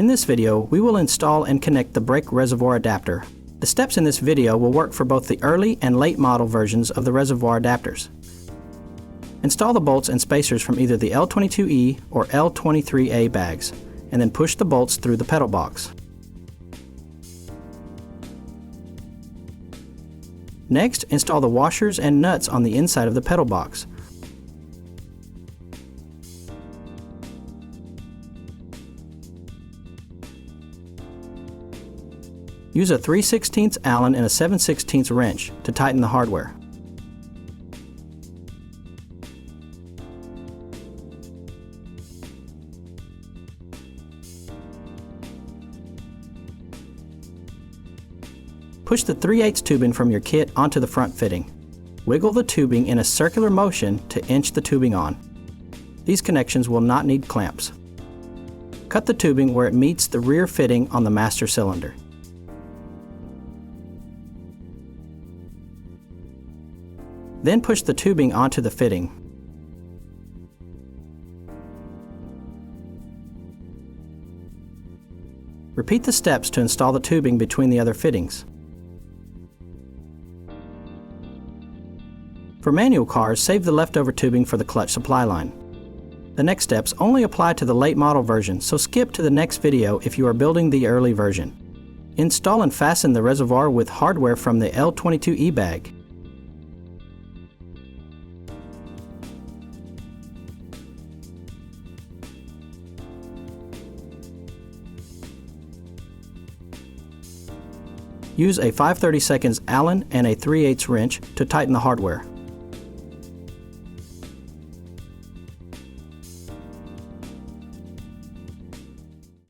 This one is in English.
In this video, we will install and connect the brake reservoir adapter. The steps in this video will work for both the early and late model versions of the reservoir adapters. Install the bolts and spacers from either the L22E or L23A bags, and then push the bolts through the pedal box. Next, install the washers and nuts on the inside of the pedal box. Use a 3/16 Allen and a 7/16 wrench to tighten the hardware. Push the 3/8 tubing from your kit onto the front fitting. Wiggle the tubing in a circular motion to inch the tubing on. These connections will not need clamps. Cut the tubing where it meets the rear fitting on the master cylinder. Then push the tubing onto the fitting. Repeat the steps to install the tubing between the other fittings. For manual cars, save the leftover tubing for the clutch supply line. The next steps only apply to the late model version, so skip to the next video if you are building the early version. Install and fasten the reservoir with hardware from the L22E bag. Use a 5/32 Allen and a 3/8 wrench to tighten the hardware.